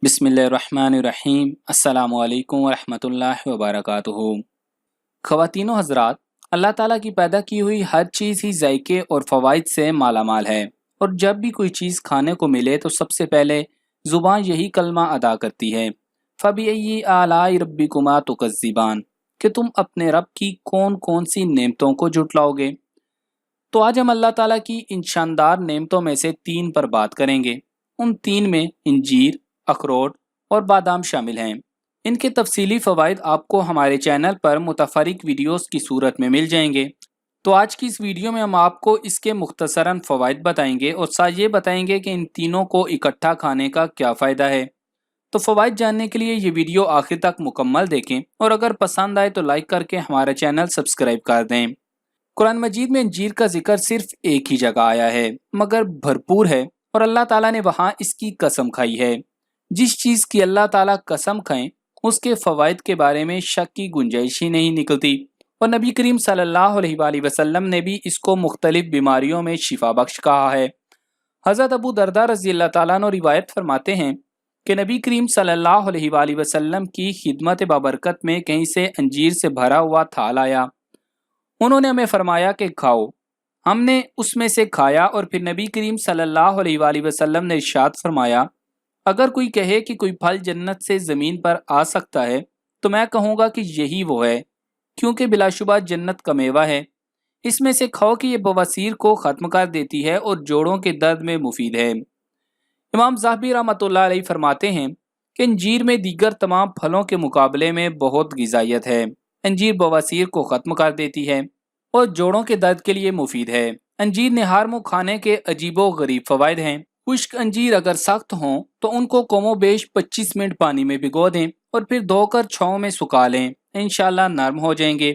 बिस्मिल्लाहिर्रहमानिर्रहीम। अस्सलामु अलैकुम वरहमतुल्लाहि वबरकातुहू। ख़वातीनो हज़रात, अल्लाह ताला की पैदा की हुई हर चीज़ ही जायके और फ़वाइद से मालामाल है, और जब भी कोई चीज़ खाने को मिले तो सबसे पहले ज़ुबान यही कलमा अदा करती है, फ़बिअय्यि आलाई रब्बिकुमा तुकज़्ज़िबान, कि तुम अपने रब की कौन कौन सी नेमतों को जुटलाओगे। तो आज हम अल्लाह ताला की इन शानदार नेमतों में से तीन पर बात करेंगे। उन तीन में इंजीर, अखरोट और बादाम शामिल हैं। इनके तफसीली फ़वाइद आपको हमारे चैनल पर मुतफरिक वीडियोस की सूरत में मिल जाएंगे। तो आज की इस वीडियो में हम आपको इसके मुख्तसरन फ़वाइद बताएंगे और साथ ये बताएंगे कि इन तीनों को इकट्ठा खाने का क्या फ़ायदा है। तो फ़वाइद जानने के लिए ये वीडियो आखिर तक मुकम्मल देखें, और अगर पसंद आए तो लाइक करके हमारा चैनल सब्सक्राइब कर दें। कुरान मजीद में अंजीर का जिक्र सिर्फ एक ही जगह आया है, मगर भरपूर है, और अल्लाह ताला ने वहाँ इसकी कसम खाई है। जिस चीज़ की अल्लाह ताला कसम खाएं उसके फ़वाइद के बारे में शक की गुंजाइश ही नहीं निकलती। और नबी करीम सल्लल्लाहु अलैहि वसल्लम ने भी इसको मुख्तलिफ बीमारियों में शिफा बख्श कहा है। हज़रत अबू दरदा रज़ी अल्लाह ताला अन्हु रिवायत फरमाते हैं कि नबी करीम सल्लल्लाहु अलैहि वसल्लम की खिदमत बाबरकत में कहीं से अंजीर से भरा हुआ थाल आया। उन्होंने हमें फरमाया कि खाओ। हमने उसमें से खाया, और फिर नबी करीम सल्लल्लाहु अलैहि वसल्लम ने इरशाद फरमाया, अगर कोई कहे कि कोई फल जन्नत से ज़मीन पर आ सकता है तो मैं कहूँगा कि यही वो है, क्योंकि बिलाशुबा जन्नत का मेवा है। इसमें से खाओ कि ये बवासीर को ख़त्म कर देती है और जोड़ों के दर्द में मुफीद है। इमाम ज़ाहबी रहमतुल्लाह अलैह फरमाते हैं कि अंजीर में दीगर तमाम फलों के मुकाबले में बहुत ग़िज़ाइयत है। अंजीर बवासीर को ख़त्म कर देती है और जोड़ों के दर्द के लिए मुफीद है। अंजीर निहार मुँह खाने के अजीबो गरीब फ़वाइद हैं। खुश्क अंजीर अगर सख्त हों तो उनको कमो बेश 25 मिनट पानी में भिगो दें और फिर धोकर छाँव में सुखा लें, इंशाल्लाह नरम हो जाएंगे।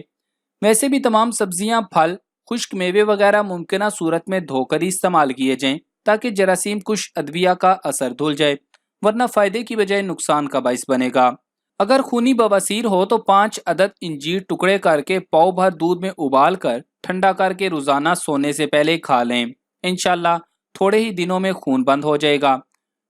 वैसे भी तमाम सब्जियां, फल, खुश्क मेवे वगैरह मुमकिन सूरत में धोकर ही इस्तेमाल किए जाएं, ताकि जरासीम कुछ अद्विया का असर धुल जाए, वरना फ़ायदे की बजाय नुकसान का बाइस बनेगा। अगर खूनी बवासीर हो तो 5 अदद इंजीर टुकड़े करके पाव भर दूध में उबाल कर ठंडा करके रोज़ाना सोने से पहले खा लें। इंशाल्लाह थोड़े ही दिनों में खून बंद हो जाएगा।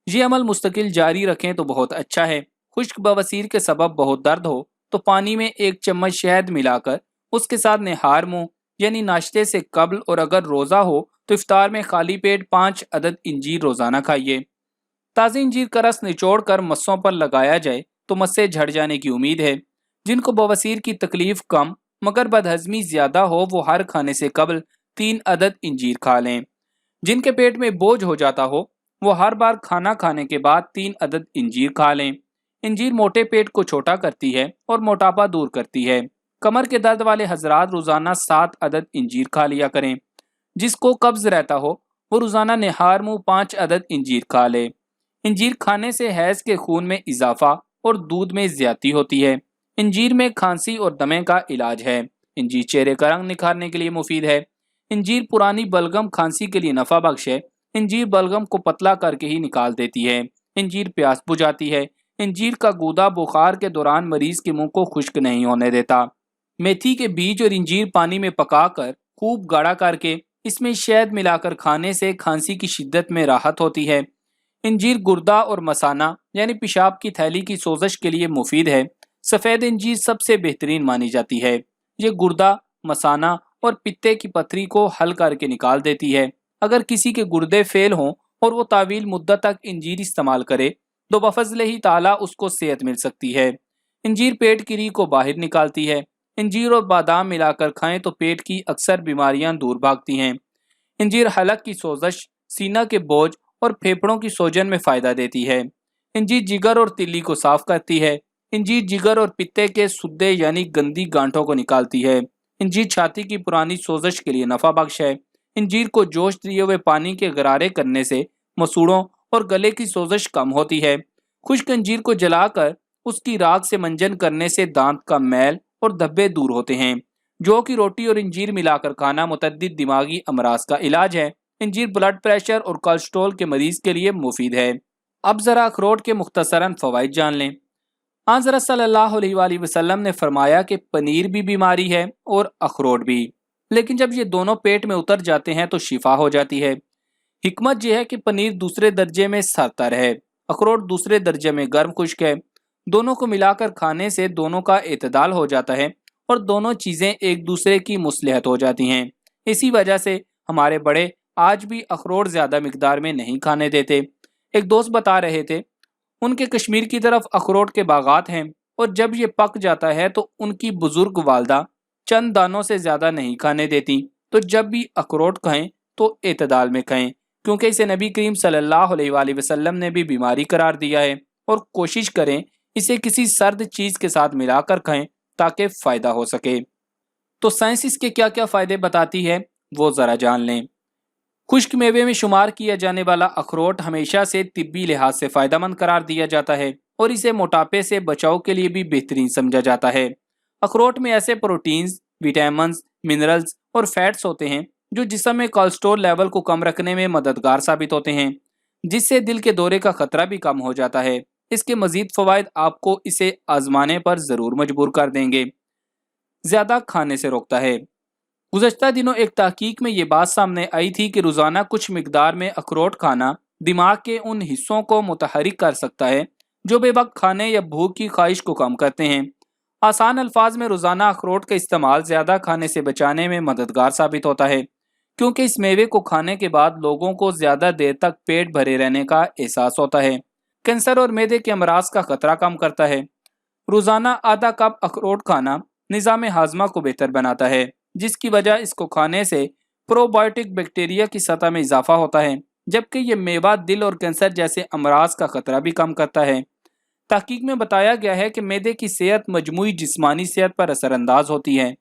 ये अमल मुस्तकिल जारी रखें तो बहुत अच्छा है। खुश्क बवासीर के सबब बहुत दर्द हो तो पानी में 1 चम्मच शहद मिलाकर उसके साथ निहार मुँह यानी नाश्ते से कब्ल, और अगर रोज़ा हो तो इफ्तार में खाली पेट 5 अदद इंजीर रोज़ाना खाइए। ताज़ी इंजीर का रस निचोड़ कर मस्सों पर लगाया जाए तो मस्से झड़ जाने की उम्मीद है। जिनको बवासीर की तकलीफ कम मगर बदहजमी ज़्यादा हो वो हर खाने से कब्ल 3 अदद इंजीर खा लें। जिनके पेट में बोझ हो जाता हो वो हर बार खाना खाने के बाद 3 अदद इंजीर खा लें। इंजीर मोटे पेट को छोटा करती है और मोटापा दूर करती है। कमर के दर्द वाले हजरात रोज़ाना 7 अदद इंजीर खा लिया करें। जिसको कब्ज रहता हो वो रोज़ाना निहार मुँह 5 अदद इंजीर खा ले। इंजीर खाने से हैज़ के खून में इजाफा और दूध में ज्यादती होती है। इंजीर में खांसी और दमे का इलाज है। इंजीर चेहरे का रंग निखारने के लिए मुफीद है। इंजीर पुरानी बलगम खांसी के लिए नफा बख्श है। इंजीर बलगम को पतला करके ही निकाल देती है। इंजीर प्यास बुझाती है। इंजीर का गूदा बुखार के दौरान मरीज के मुंह को खुश्क नहीं होने देता। मेथी के बीज और इंजीर पानी में पकाकर खूब गाढ़ा करके इसमें शहद मिलाकर खाने से खांसी की शिद्दत में राहत होती है। इंजीर गुर्दा और मसाना यानी पेशाब की थैली की सोजश के लिए मुफीद है। सफ़ेद इंजीर सबसे बेहतरीन मानी जाती है। ये गुर्दा, मसाना और पित्ते की पथरी को हल करके निकाल देती है। अगर किसी के गुर्दे फेल हों और वो तावील मुद्दत तक इंजीर इस्तेमाल करे तो बफज़ल ही ताला उसको सेहत मिल सकती है। इंजीर पेट की री को बाहर निकालती है। इंजीर और बादाम मिलाकर खाएं तो पेट की अक्सर बीमारियां दूर भागती हैं। इंजीर हलक की सोजश, सीना के बोझ और फेफड़ों की सोजन में फ़ायदा देती है। इंजीर जिगर और तिल्ली को साफ करती है। इंजीर जिगर और पित्ते के सुद्दे यानी गंदी गांठों को निकालती है। इंजीर छाती की पुरानी सोजश के लिए नफा बख्श है। इंजीर को जोश दिए हुए पानी के गरारे करने से मसूड़ों और गले की सोजश कम होती है। खुश्क अंजीर को जलाकर उसकी राख से मंजन करने से दांत का मैल और धब्बे दूर होते हैं। जौ की रोटी और इंजीर मिलाकर खाना मुतअद्दिद दिमागी अमराज का इलाज है। इंजीर ब्लड प्रेशर और कोलेस्ट्रॉल के मरीज के लिए मुफीद है। अब जरा अखरोट के मुख्तसरन फ़वाइद जान लें। हज़रत सल्लल्लाहु अलैहि वसल्लम ने फरमाया कि पनीर भी बीमारी है और अखरोट भी, लेकिन जब ये दोनों पेट में उतर जाते हैं तो शिफा हो जाती है। हिकमत यह है कि पनीर दूसरे दर्जे में सरतर है। अखरोट दूसरे दर्जे में गर्म खुश्क है। दोनों को मिलाकर खाने से दोनों का एतदाल हो जाता है और दोनों चीज़ें एक दूसरे की मुसलहत हो जाती हैं। इसी वजह से हमारे बड़े आज भी अखरोट ज़्यादा मिकदार में नहीं खाने देते। एक दोस्त बता रहे थे, उनके कश्मीर की तरफ अखरोट के बागात हैं और जब ये पक जाता है तो उनकी बुजुर्ग वालदा चंद दानों से ज़्यादा नहीं खाने देती। तो जब भी अखरोट खाएं तो एतदाल में खाएं, क्योंकि इसे नबी करीम सल्लल्लाहु अलैहि वसल्लम ने भी बीमारी करार दिया है। और कोशिश करें इसे किसी सर्द चीज़ के साथ मिलाकर खाएं ताकि फ़ायदा हो सके। तो साइंस इसके क्या क्या फ़ायदे बताती है वो ज़रा जान लें। खुश्क मेवे में शुमार किया जाने वाला अखरोट हमेशा से तिब्बी लिहाज से फ़ायदेमंद करार दिया जाता है और इसे मोटापे से बचाव के लिए भी बेहतरीन समझा जाता है। अखरोट में ऐसे प्रोटीन्स, विटामिन्स, मिनरल्स और फैट्स होते हैं जो जिस्म में कोलेस्ट्रॉल लेवल को कम रखने में मददगार साबित होते हैं, जिससे दिल के दौरे का खतरा भी कम हो जाता है। इसके मजीद फ़वाइद आपको इसे आजमाने पर ज़रूर मजबूर कर देंगे। ज़्यादा खाने से रोकता है। गुज़श्ता दिनों एक तहकीक में ये बात सामने आई थी कि रोज़ाना कुछ मिकदार में अखरोट खाना दिमाग के उन हिस्सों को मुतहरिक कर सकता है जो बेवक्त खाने या भूख की ख्वाहिश को कम करते हैं। आसान अल्फाज में रोज़ाना अखरोट का इस्तेमाल ज़्यादा खाने से बचाने में मददगार साबित होता है, क्योंकि इस मेवे को खाने के बाद लोगों को ज़्यादा देर तक पेट भरे रहने का एहसास होता है। कैंसर और मैदे के अमराज का खतरा कम करता है। रोज़ाना आधा कप अखरोट खाना निज़ाम हाजमा को बेहतर बनाता है, जिसकी वजह इसको खाने से प्रोबायोटिक बैक्टीरिया की सतह में इजाफा होता है, जबकि ये मेवा दिल और कैंसर जैसे अमराज का खतरा भी कम करता है। तहकीक में बताया गया है कि मैदे की सेहत मजमूई जिस्मानी सेहत पर असरअंदाज होती है।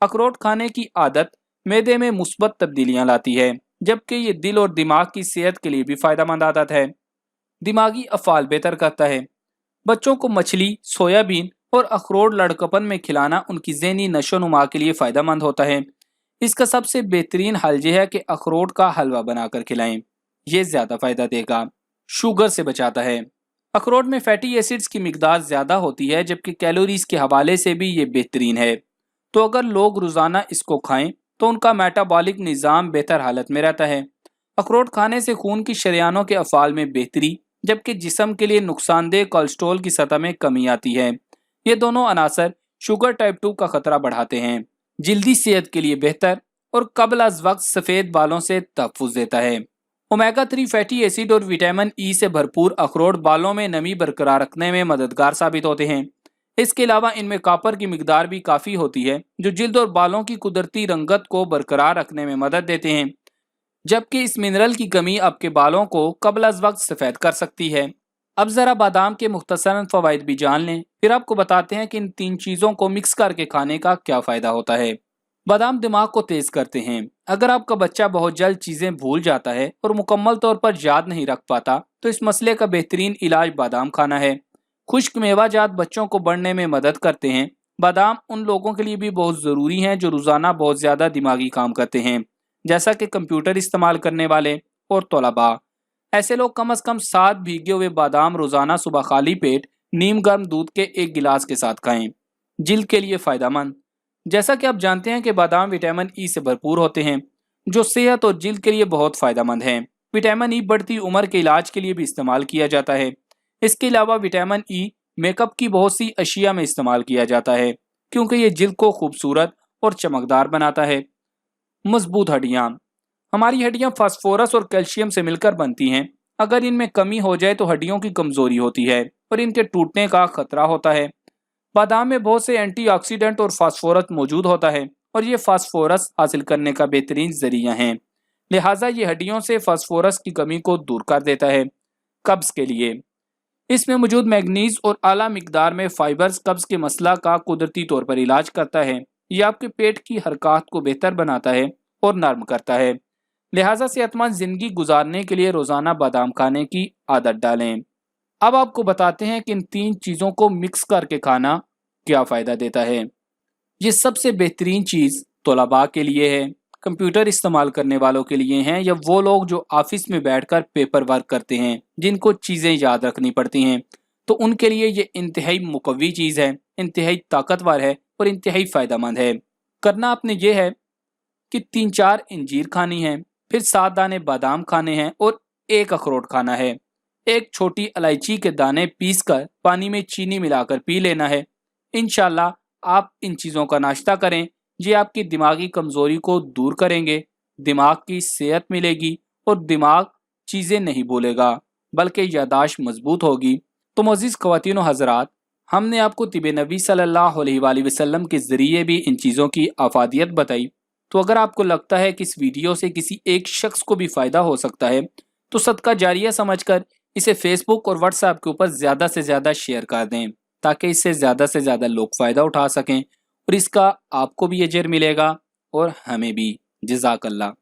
अखरोट खाने की आदत मैदे में मुस्बत तब्दीलियां लाती है, जबकि ये दिल और दिमाग की सेहत के लिए भी फायदेमंद आदत है। दिमागी अफ़ाल बेहतर करता है। बच्चों को मछली, सोयाबीन और अखरोट लड़कपन में खिलाना उनकी ज़हनी नशोनुमा के लिए फ़ायदेमंद होता है। इसका सबसे बेहतरीन हल यह है कि अखरोट का हलवा बनाकर खिलाएं। ये ज़्यादा फ़ायदा देगा। शुगर से बचाता है। अखरोट में फैटी एसिड्स की मिकदार ज़्यादा होती है, जबकि कैलोरीज के हवाले से भी ये बेहतरीन है। तो अगर लोग रोज़ाना इसको खाएं तो उनका मेटाबॉलिक निज़ाम बेहतर हालत में रहता है। अखरोट खाने से खून की शरियानों के अफ़ाल में बेहतरी, जबकि जिस्म के लिए नुकसानदेह कोलेस्ट्रॉल की सतह में कमी आती है। ये दोनों अनासर शुगर टाइप 2 का खतरा बढ़ाते हैं। जिल्दी सेहत के लिए बेहतर और कबल अज़ वक्त सफ़ेद बालों से तहफ़्फ़ुज़ देता है। ओमेगा 3 फैटी एसिड और विटामिन ई से भरपूर अखरोट बालों में नमी बरकरार रखने में मददगार साबित होते हैं। इसके अलावा इनमें कॉपर की मिकदार भी काफ़ी होती है, जो जिल्द और बालों की कुदरती रंगत को बरकरार रखने में मदद देते हैं, जबकि इस मिनरल की कमी आपके बालों को कबल अज़ वक्त सफ़ेद कर सकती है। अब ज़रा बादाम के मुख्तसरन फ़वाइद भी जान लें, फिर आपको बताते हैं कि इन 3 चीज़ों को मिक्स करके खाने का क्या फ़ायदा होता है। बादाम दिमाग को तेज़ करते हैं। अगर आपका बच्चा बहुत जल्द चीज़ें भूल जाता है और मुकम्मल तौर पर याद नहीं रख पाता, तो इस मसले का बेहतरीन इलाज बादाम खाना है। खुश्क मेवाजात बच्चों को बढ़ने में मदद करते हैं। बादाम उन लोगों के लिए भी बहुत ज़रूरी हैं जो रोज़ाना बहुत ज़्यादा दिमागी काम करते हैं, जैसा कि कंप्यूटर इस्तेमाल करने वाले और तलबा। ऐसे लोग कम अज़ कम 7 भीगे हुए बादाम रोज़ाना सुबह खाली पेट नीम गर्म दूध के 1 गिलास के साथ खाएं। जिल्द के लिए फ़ायदेमंद। जैसा कि आप जानते हैं कि बादाम विटामिन ई से भरपूर होते हैं, जो सेहत और जिल्द के लिए बहुत फ़ायदेमंद हैं। विटामिन ई बढ़ती उम्र के इलाज के लिए भी इस्तेमाल किया जाता है। इसके अलावा विटामिन ई मेकअप की बहुत सी अशिया में इस्तेमाल किया जाता है, क्योंकि ये जिल्द को खूबसूरत और चमकदार बनाता है। मजबूत हड्डियाँ। हमारी हड्डियाँ फास्फोरस और कैल्शियम से मिलकर बनती हैं। अगर इनमें कमी हो जाए तो हड्डियों की कमज़ोरी होती है और इनके टूटने का खतरा होता है। बादाम में बहुत से एंटीऑक्सीडेंट और फास्फोरस मौजूद होता है और ये फास्फोरस हासिल करने का बेहतरीन जरिया है। लिहाजा ये हड्डियों से फास्फोरस की कमी को दूर कर देता है। कब्ज़ के लिए इसमें मौजूद मैग्नीज और आला मिकदार में फाइबर्स कब्ज़ के मसला का कुदरती तौर पर इलाज करता है। ये आपके पेट की हरकत को बेहतर बनाता है और नरम करता है। लिहाजा सेहतमंद ज़िंदगी गुजारने के लिए रोज़ाना बादाम खाने की आदत डालें। अब आपको बताते हैं कि इन 3 चीज़ों को मिक्स करके खाना क्या फ़ायदा देता है। ये सबसे बेहतरीन चीज़ तलबा के लिए है, कंप्यूटर इस्तेमाल करने वालों के लिए हैं, या वो लोग जो ऑफिस में बैठकर पेपर वर्क करते हैं, जिनको चीज़ें याद रखनी पड़ती हैं, तो उनके लिए ये इंतहाई मुकव्वी चीज़ है, इंतहाई ताकतवर है और इंतहाई फ़ायदेमंद है। करना आपने ये है कि 3-4 इंजीर खानी है, फिर 7 दाने बादाम खाने हैं और 1 अखरोट खाना है। एक छोटी इलायची के दाने पीसकर पानी में चीनी मिलाकर पी लेना है। इंशाल्लाह आप इन चीज़ों का नाश्ता करें, ये आपकी दिमागी कमज़ोरी को दूर करेंगे, दिमाग की सेहत मिलेगी और दिमाग चीज़ें नहीं भूलेगा बल्कि यादाश्त मजबूत होगी। तो मोअज़्ज़िज़ ख़वातीन व हज़रात, हमने आपको तिब नबी सल्लल्लाहु अलैहि वसल्लम के ज़रिए भी इन चीज़ों की अफादियत बताई। तो अगर आपको लगता है कि इस वीडियो से किसी एक शख्स को भी फ़ायदा हो सकता है तो सदका जारिया समझकर इसे फेसबुक और व्हाट्सएप के ऊपर ज़्यादा से ज़्यादा शेयर कर दें ताकि इससे ज़्यादा से ज़्यादा लोग फ़ायदा उठा सकें और इसका आपको भी अजर मिलेगा और हमें भी। जज़ाकल्लाह।